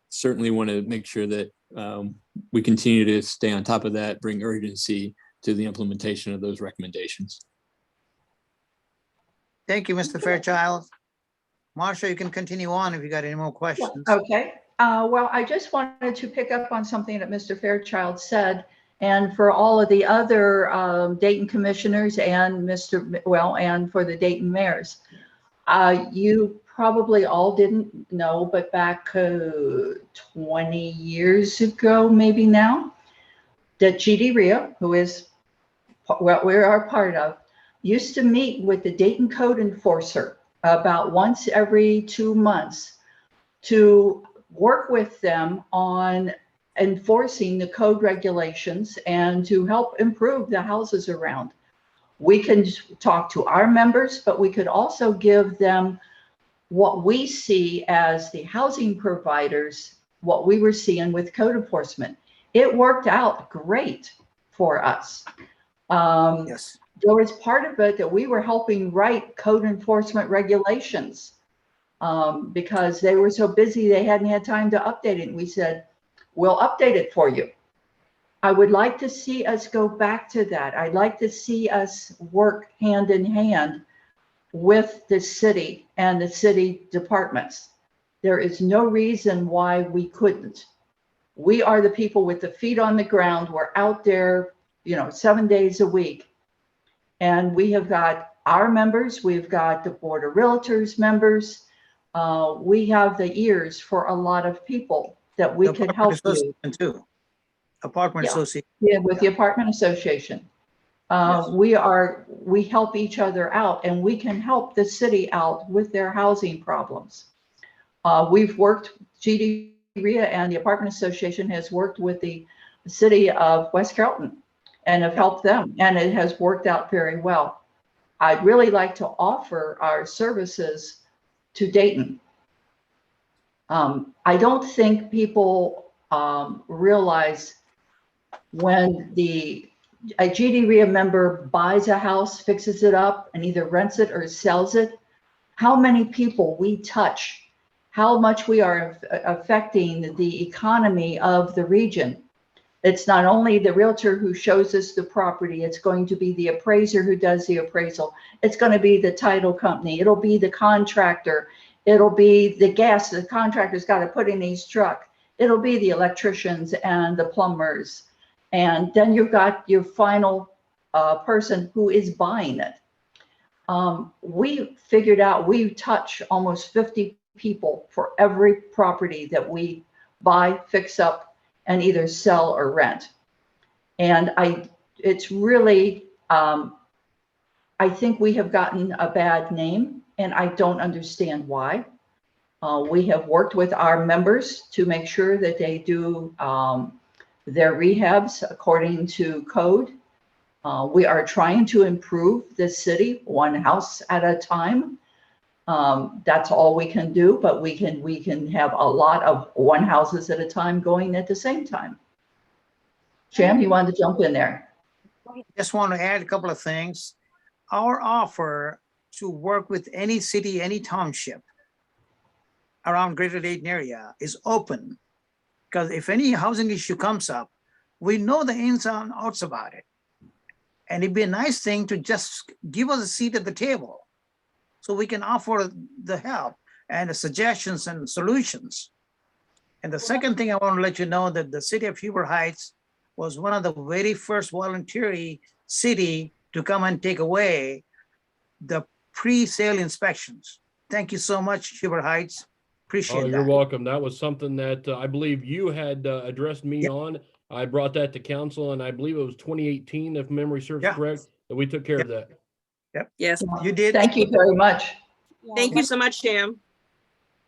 certainly want to make sure that we continue to stay on top of that, bring urgency to the implementation of those recommendations. Thank you, Mr. Fairchild. Marsha, you can continue on if you got any more questions. Okay. Well, I just wanted to pick up on something that Mr. Fairchild said, and for all of the other Dayton commissioners and and for the Dayton mayors. You probably all didn't know, but back 20 years ago, maybe now, that G.D. Ria, who is what we are part of, used to meet with the Dayton code enforcer about once every 2 months to work with them on enforcing the code regulations and to help improve the houses around. We can talk to our members, but we could also give them what we see as the housing providers, what we were seeing with code enforcement. It worked out great for us. Yes. There was part of it that we were helping write code enforcement regulations because they were so busy they hadn't had time to update it. And we said, we'll update it for you. I would like to see us go back to that. I'd like to see us work hand in hand with the city and the city departments. There is no reason why we couldn't. We are the people with the feet on the ground. We're out there, 7 days a week. And we have got our members, we've got the Board of Realtors members. We have the ears for a lot of people that we could help you. Too. Apartment association. Yeah, with the apartment association. Yes. We help each other out, and we can help the city out with their housing problems. We've worked, GD Ria and the apartment association has worked with the city of West Carrollton and have helped them, and it has worked out very well. I'd really like to offer our services to Dayton. I don't think people realize when a GD Ria member buys a house, fixes it up, and either rents it or sells it, how many people we touch, how much we are affecting the economy of the region. It's not only the realtor who shows us the property, it's going to be the appraiser who does the appraisal. It's going to be the title company. It'll be the contractor. It'll be the gas the contractor's got to put in his truck. It'll be the electricians and the plumbers. And then you've got your final person who is buying it. We figured out we touch almost 50 people for every property that we buy, fix up, and either sell or rent. And it's really, I think we have gotten a bad name, and I don't understand why. We have worked with our members to make sure that they do their rehabs according to code. We are trying to improve the city one house at a time. That's all we can do, but we can have a lot of one houses at a time going at the same time. Sham, you wanted to jump in there? Just want to add a couple of things. Our offer to work with any city, any township around Greater Dayton area is open. Because if any housing issue comes up, we know the ins and outs about it. And it'd be a nice thing to just give us a seat at the table so we can offer the help and the suggestions and solutions. And the second thing I want to let you know that the city of Huber Heights was one of the very first voluntary city to come and take away the pre-sale inspections. Thank you so much, Huber Heights. Appreciate that. You're welcome. That was something that I believe you had addressed me on. I brought that to council, and I believe it was 2018, if memory serves correct, that we took care of that. Yep. Yes. You did. Thank you very much. Thank you so much, Sham.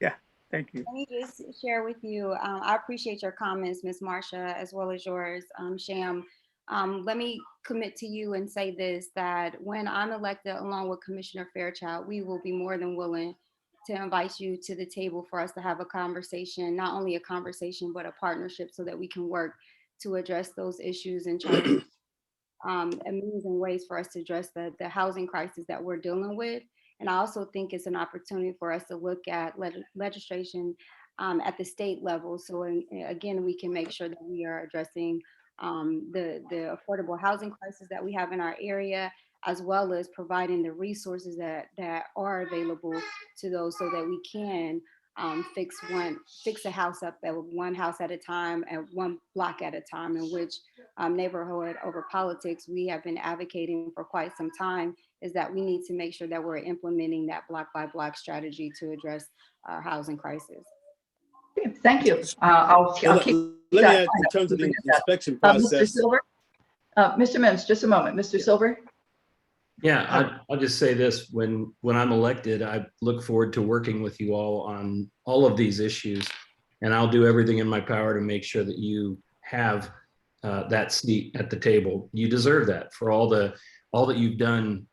Yeah, thank you. Let me just share with you, I appreciate your comments, Ms. Marsha, as well as yours, Sham. Let me commit to you and say this, that when I'm elected along with Commissioner Fairchild, we will be more than willing to invite you to the table for us to have a conversation, not only a conversation, but a partnership so that we can work to address those issues and try to means and ways for us to address the housing crisis that we're dealing with. And I also think it's an opportunity for us to look at legislation at the state level. So again, we can make sure that we are addressing the affordable housing crisis that we have in our area, as well as providing the resources that are available to those so that we can fix a house up at one house at a time and one block at a time, in which neighborhood over politics we have been advocating for quite some time, is that we need to make sure that we're implementing that block by block strategy to address our housing crisis. Thank you. I'll keep let me add, in terms of the inspection process. Mr. Silver, Mr. Mims, just a moment. Mr. Silver. Yeah, I'll just say this, when I'm elected, I look forward to working with you all on all of these issues. And I'll do everything in my power to make sure that you have that seat at the table. You deserve that for all that you've done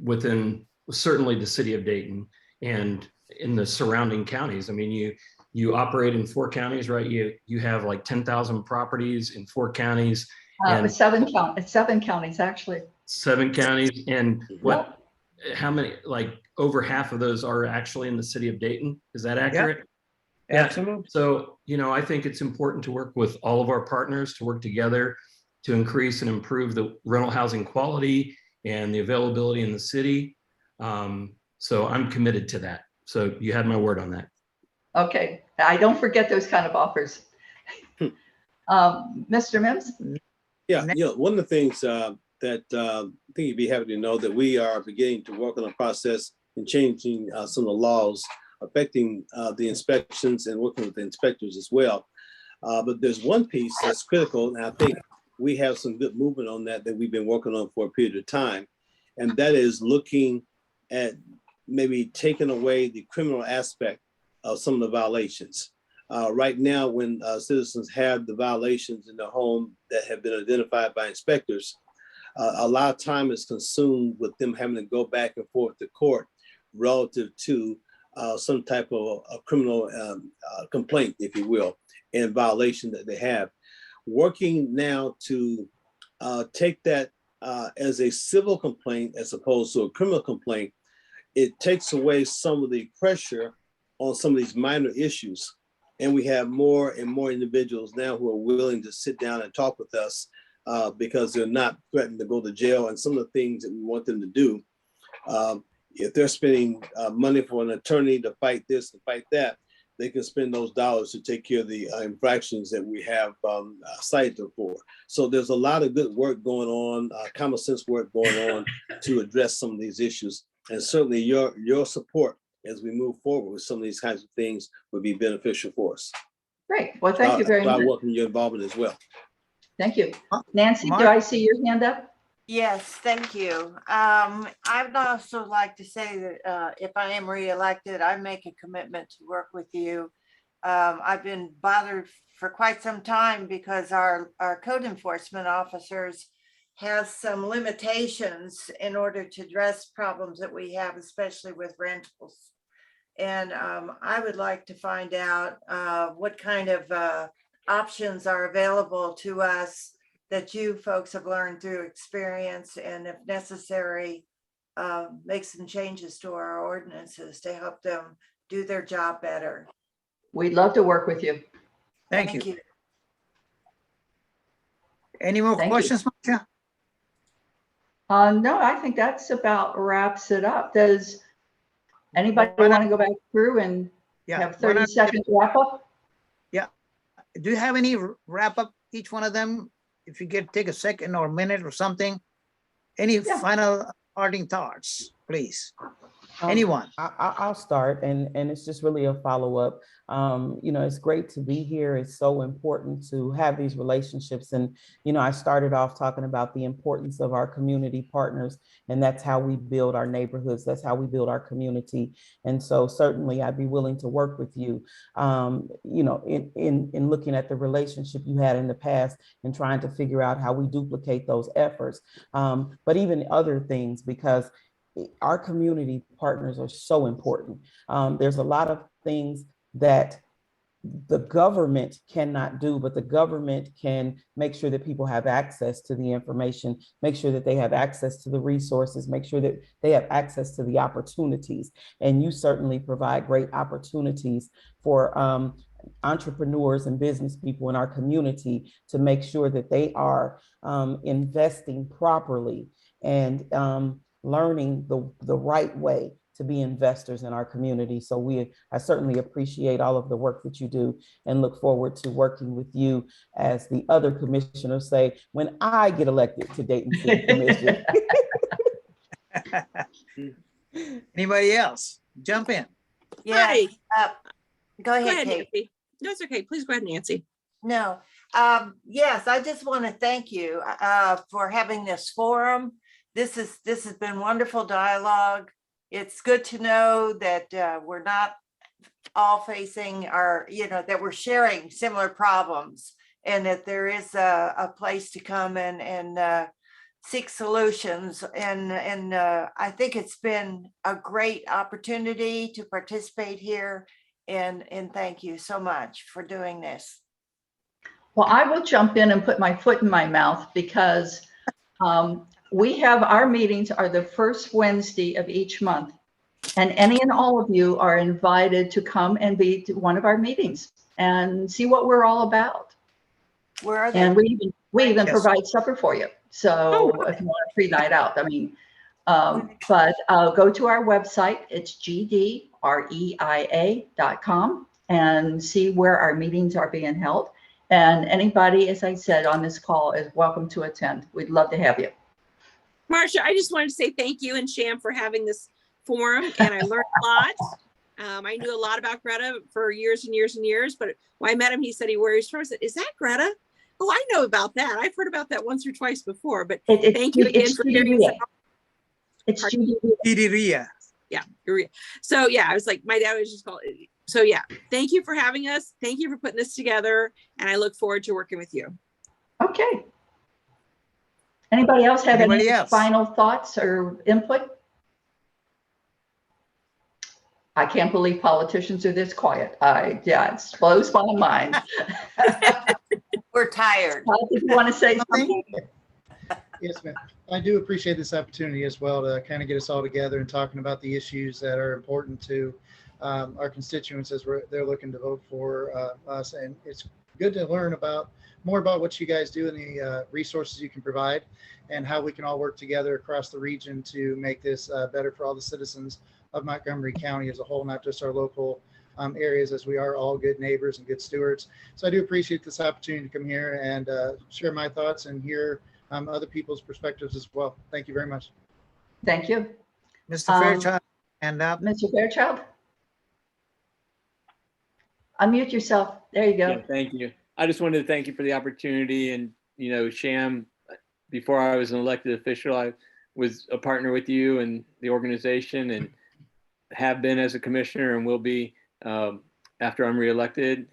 within certainly the city of Dayton and in the surrounding counties. I mean, you operate in 4 counties, right? You have like 10,000 properties in 4 counties. And 7 counties, actually. 7 counties, and how many, like over half of those are actually in the city of Dayton? Is that accurate? Yeah, absolutely. So, I think it's important to work with all of our partners to work together to increase and improve the rental housing quality and the availability in the city. So I'm committed to that. So you had my word on that. Okay, I don't forget those kind of offers. Mr. Mims? Yeah, one of the things that I think you'd be happy to know that we are beginning to work on a process and changing some of the laws affecting the inspections and working with the inspectors as well. But there's one piece that's critical, and I think we have some good movement on that we've been working on for a period of time, and that is looking at maybe taking away the criminal aspect of some of the violations. Right now, when citizens have the violations in their home that have been identified by inspectors, a lot of time is consumed with them having to go back and forth to court relative to some type of a criminal complaint, if you will, and violation that they have. Working now to take that as a civil complaint as opposed to a criminal complaint, it takes away some of the pressure on some of these minor issues. And we have more and more individuals now who are willing to sit down and talk with us because they're not threatened to go to jail, and some of the things that we want them to do. If they're spending money for an attorney to fight this and fight that, they can spend those dollars to take care of the infractions that we have cited them for. So there's a lot of good work going on, common sense work going on to address some of these issues. And certainly your support as we move forward with some of these kinds of things would be beneficial for us. Great. Well, thank you very much. I welcome your involvement as well. Thank you. Nancy, do I see your hand up? Yes, thank you. I'd also like to say that if I am reelected, I make a commitment to work with you. I've been bothered for quite some time because our code enforcement officers has some limitations in order to address problems that we have, especially with rentals. And I would like to find out what kind of options are available to us that you folks have learned through experience, and if necessary, make some changes to our ordinances to help them do their job better. We'd love to work with you. Thank you. Any more questions, Marcia? No, I think that's about wraps it up. Does anybody want to go back through and have 30 seconds wrap up? Yeah. Do you have any wrap up each one of them? If you take a second or a minute or something, any final parting thoughts, please? Anyone? I'll start, and it's just really a follow-up. It's great to be here. It's so important to have these relationships. And, I started off talking about the importance of our community partners, and that's how we build our neighborhoods. That's how we build our community. And so certainly I'd be willing to work with you, in looking at the relationship you had in the past and trying to figure out how we duplicate those efforts. But even other things, because our community partners are so important. There's a lot of things that the government cannot do, but the government can make sure that people have access to the information, make sure that they have access to the resources, make sure that they have access to the opportunities. And you certainly provide great opportunities for entrepreneurs and business people in our community to make sure that they are investing properly and learning the right way to be investors in our community. So I certainly appreciate all of the work that you do and look forward to working with you, as the other commissioners say, when I get elected to Dayton City Commission. Anybody else? Jump in. Yeah. Go ahead, Go ahead, Kate. Nancy. No, it's okay. Please go ahead, Nancy. No. Yes, I just want to thank you for having this forum. This has been wonderful dialogue. It's good to know that we're not all facing that we're sharing similar problems, and that there is a place to come and seek solutions. And I think it's been a great opportunity to participate here. And thank you so much for doing this. Well, I will jump in and put my foot in my mouth, because our meetings are the first Wednesday of each month, and any and all of you are invited to come and be to one of our meetings and see what we're all about. Where are they? And we even provide supper for you. So if you want a free night out, but go to our website. It's gdreia.com and see where our meetings are being held. And anybody, as I said, on this call is welcome to attend. We'd love to have you. Marcia, I just wanted to say thank you and Sham for having this forum, and I learned a lot. I knew a lot about Greta for years and years and years, but when I met him, he said he wears from. I said, "Is that Greta? Oh, I know about that. I've heard about that once or twice before." But thank you again for hearing. It's Judy Ria. Yeah, Ria. So yeah, I was like, my dad was just called. So yeah, thank you for having us. Thank you for putting this together, and I look forward to working with you. Okay. Anybody else have any final thoughts or input? I can't believe politicians are this quiet. It blows my mind. We're tired. Did you want to say something? Yes, ma'am. I do appreciate this opportunity as well to kind of get us all together and talking about the issues that are important to our constituents as they're looking to vote for us. And it's good to learn more about what you guys do and the resources you can provide and how we can all work together across the region to make this better for all the citizens of Montgomery County as a whole, not just our local areas, as we are all good neighbors and good stewards. So I do appreciate this opportunity to come here and share my thoughts and hear other people's perspectives as well. Thank you very much. Thank you. Mr. Fairchild, and up. Mr. Fairchild? Unmute yourself. There you go. Yeah, thank you. I just wanted to thank you for the opportunity. And, you know, Sham, before I was an elected official, I was a partner with you and the organization, and have been as a commissioner and will be after I'm reelected.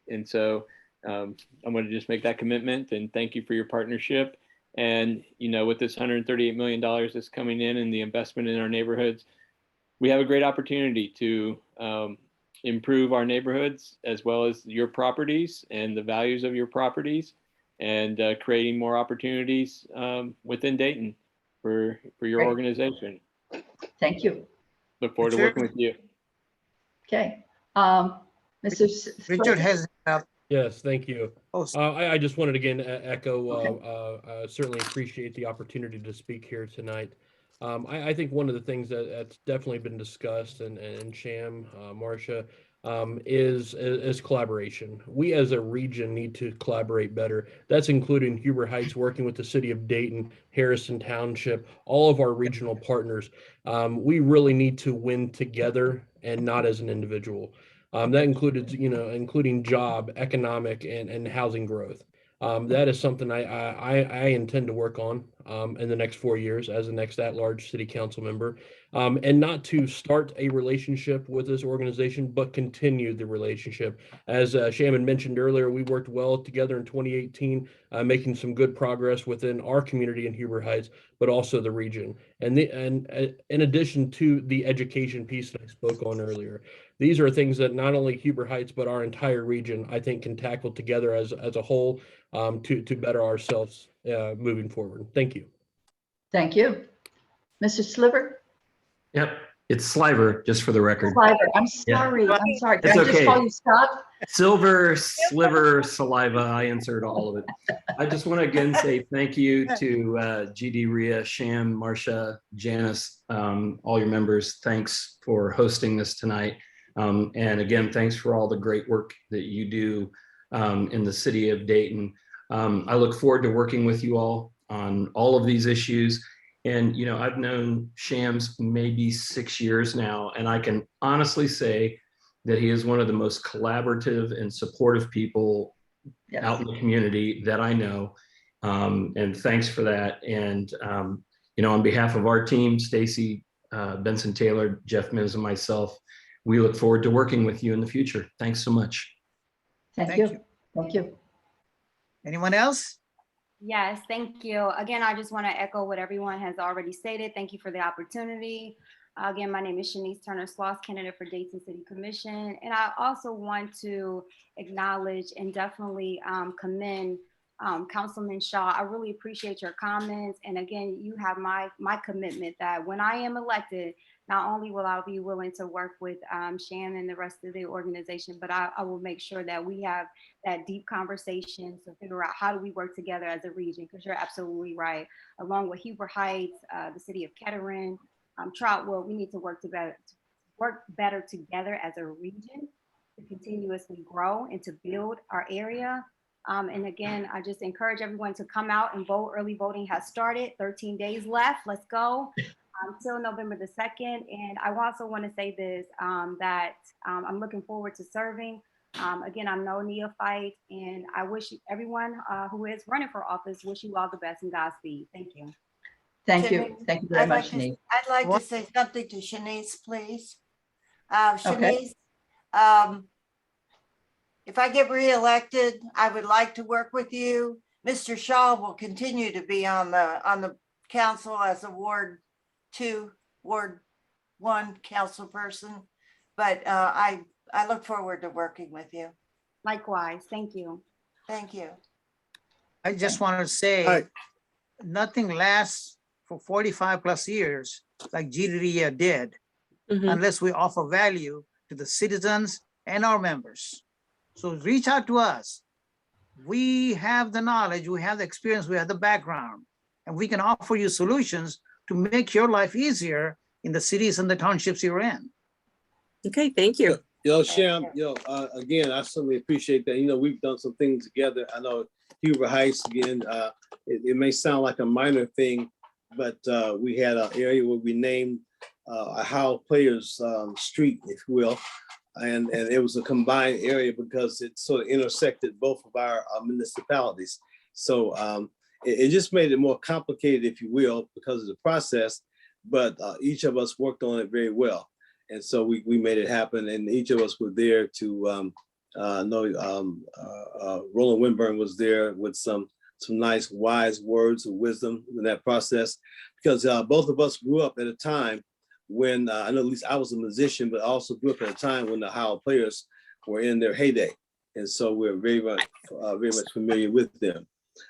And so I'm going to just make that commitment and thank you for your partnership. And, you know, with this $138 million that's coming in and the investment in our neighborhoods, we have a great opportunity to improve our neighborhoods as well as your properties and the values of your properties, and creating more opportunities within Dayton for your Great. Organization. Thank you. Look forward to working with you. Okay. Mr. Richard has Yes, thank you. Oh, I just wanted again echo, certainly appreciate the opportunity to speak here tonight. I think one of the things that's definitely been discussed, and Sham, Marcia, is collaboration. We as a region need to collaborate better. That's including Huber Heights, working with the city of Dayton, Harrison Township, all of our regional partners. We really need to win together and not as an individual. That included, including job, economic, and housing growth. That is something I intend to work on in the next 4 years as the next at-large city council member, and not to start a relationship with this organization, but continue the relationship. As Shaman mentioned earlier, we worked well together in 2018, making some good progress within our community in Huber Heights, but also the region. And in addition to the education piece that I spoke on earlier, these are things that not only Huber Heights, but our entire region, I think, can tackle together as a whole to better ourselves moving forward. Thank you. Thank you. Mr. Sliver? Yep, it's Sliver, just for the record. Sliver. I'm sorry. Yeah. I'm sorry. It's Can I just okay. call you Scott? Silver, sliver, saliva, I answered all of it. I just want to again say thank you to GD, Rhea, Sham, Marcia, Janice, all your members. Thanks for hosting this tonight. And again, thanks for all the great work that you do in the city of Dayton. I look forward to working with you all on all of these issues. And, you know, I've known Shams maybe 6 years now, and I can honestly say that he is one of the most collaborative and supportive people out in the community that I know. And thanks for that. And, you know, on behalf of our team, Stacy, Benson Taylor, Jeff Mims, and myself, we look forward to working with you in the future. Thanks so much. Thank you. Thank you. Anyone else? Yes, thank you. Again, I just want to echo what everyone has already stated. Thank you for the opportunity. Again, my name is Shanice Turner-Sloss, candidate for Dayton City Commission. And I also want to acknowledge and definitely commend Councilman Shaw. I really appreciate your comments. And again, you have my commitment that when I am elected, not only will I be willing to work with Shannon and the rest of the organization, but I will make sure that we have that deep conversation to figure out how do we work together as a region, because you're absolutely right. Along with Huber Heights, the city of Kettering, Troutwood, we need to work better together as a region to continuously grow and to build our area. And again, I just encourage everyone to come out and vote. Early voting has started, 13 days left. Let's go. Until November the 2nd. And I also want to say this, that I'm looking forward to serving. Again, I'm no neophyte, and I wish everyone who is running for office, wish you all the best and Godspeed. Thank you. Thank you. Thank you very much, Shanice. I'd like to say something to Shanice, please. Okay. Shanice, if I get reelected, I would like to work with you. Mr. Shaw will continue to be on the council as a Ward 2, Ward 1 council person, but I look forward to working with you. Likewise. Thank you. Thank you. I just want to say, nothing lasts for 45 plus years like GDRIA did, unless we offer value to the citizens and our members. So reach out to us. We have the knowledge, we have the experience, we have the background, and we can offer you solutions to make your life easier in the cities and the townships you're in. Okay, thank you. Sham, again, I certainly appreciate that. We've done some things together. I know Huber Heights, again, it may sound like a minor thing, but we had an area where we named a Howell Players Street, if you will. And it was a combined area because it sort of intersected both of our municipalities. So it just made it more complicated, if you will, because of the process, but each of us worked on it very well. And so we made it happen, and each of us were there to Roland Winburn was there with some nice wise words of wisdom in that process, because both of us grew up at a time when I know at least I was a musician, but I also grew up at a time when the Howell Players were in their heyday. And so we're very much familiar with them.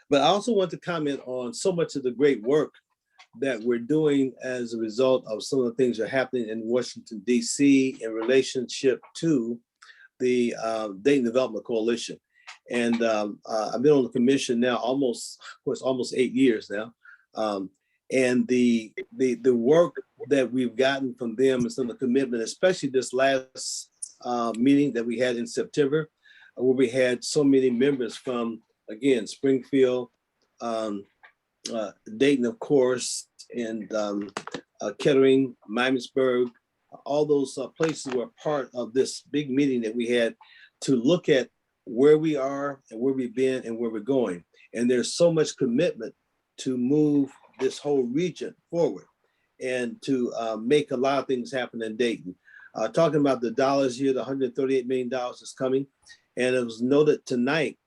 But I also want to comment on so much of the great work that we're doing as a result of some of the things that are happening in Washington, D.C. in relationship to the Dayton Development Coalition. And I've been on the commission now almost 8 years now. And the work that we've gotten from them and some of the commitment, especially this last meeting that we had in September, where we had so many members from, again, Springfield, Dayton, of course, and Kettering, Miamisburg, all those places were part of this big meeting that we had to look at where we are and where we've been and where we're going. And there's so much commitment to move this whole region forward and to make a lot of things happen in Dayton. Talking about the dollars here, the $138 million is coming. And it was noted tonight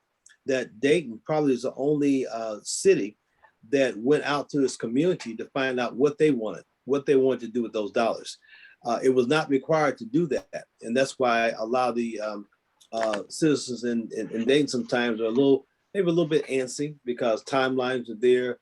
that Dayton probably is the only city that went out to its community to find out what they wanted to do with those dollars. It was not required to do that. And that's why a lot of the citizens in Dayton sometimes are maybe a little bit antsy because timelines are there.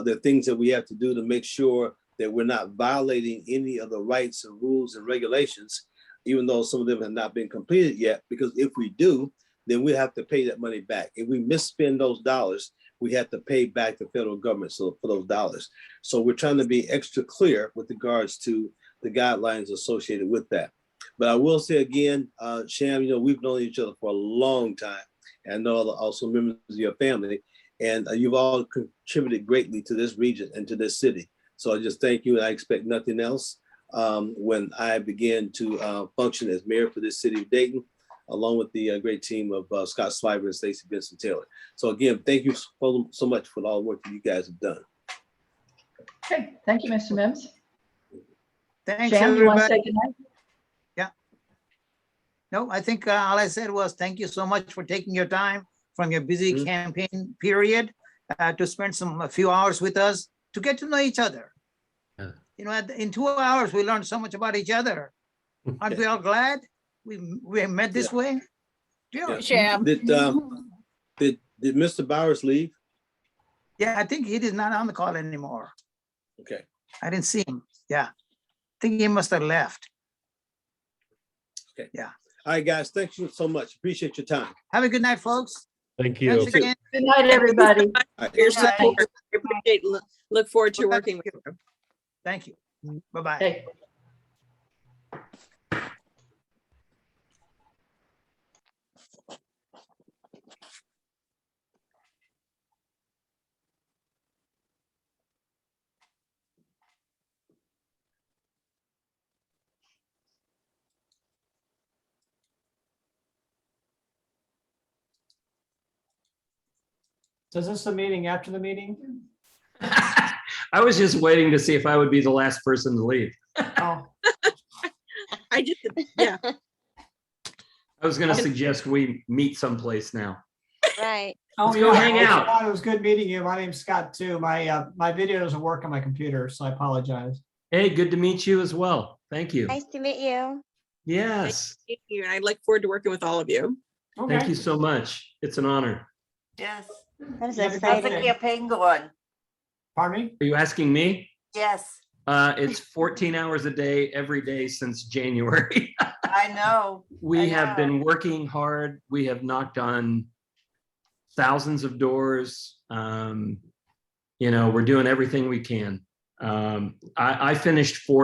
There are things that we have to do to make sure that we're not violating any of the rights and rules and regulations, even though some of them have not been completed yet, because if we do, then we have to pay that money back. If we misspend those dollars, we have to pay back the federal government for those dollars. So we're trying to be extra clear with regards to the guidelines associated with that. But I will say again, Sham, we've known each other for a long time. And I know also members of your family, and you've all contributed greatly to this region and to this city. So I just thank you, and I expect nothing else when I begin to function as mayor for this city of Dayton, along with the great team of Scott Sliver and Stacey Benson Taylor. So again, thank you so much for all the work that you guys have done. Okay, thank you, Mr. Mims. Thanks, Sham, you want to everybody. say goodnight? Yeah. No, I think all I said was thank you so much for taking your time from your busy campaign period to spend a few hours with us to get to know each other. Yeah. In 2 hours, we learned so much about each other. Aren't we all glad we met this way? Yeah. Sham. Did Mr. Bowers leave? Yeah, I think he is not on the call anymore. Okay. I didn't see him. Yeah. I think he must have left. Okay. Yeah. All right, guys. Thank you so much. Appreciate your time. Have a good night, folks. Thank you. Thanks again. Good night, everybody. All right. Your Good night. support. I appreciate, look forward to working with you. Thank you. Bye-bye. Okay. So is this the meeting after the meeting? I was just waiting to see if I would be the last person to leave. Oh, I just, yeah. I was going to suggest we meet someplace now. Right. oh, go hang yeah, out. Scott, it was good meeting you. My name's Scott too. My video doesn't work on my computer, so I apologize. Hey, good to meet you as well. Thank you. Nice to meet you. Yes. Thank you. And I look forward to working with all of you. Okay. Thank you so much. It's an honor. Yes. That is Yeah, because How's the exciting. campaign going? Pardon me? Are you asking me? Yes. It's 14 hours a day, every day since January. I know. We have been working hard. We have knocked on thousands of doors. We're doing everything we can. I finished fourth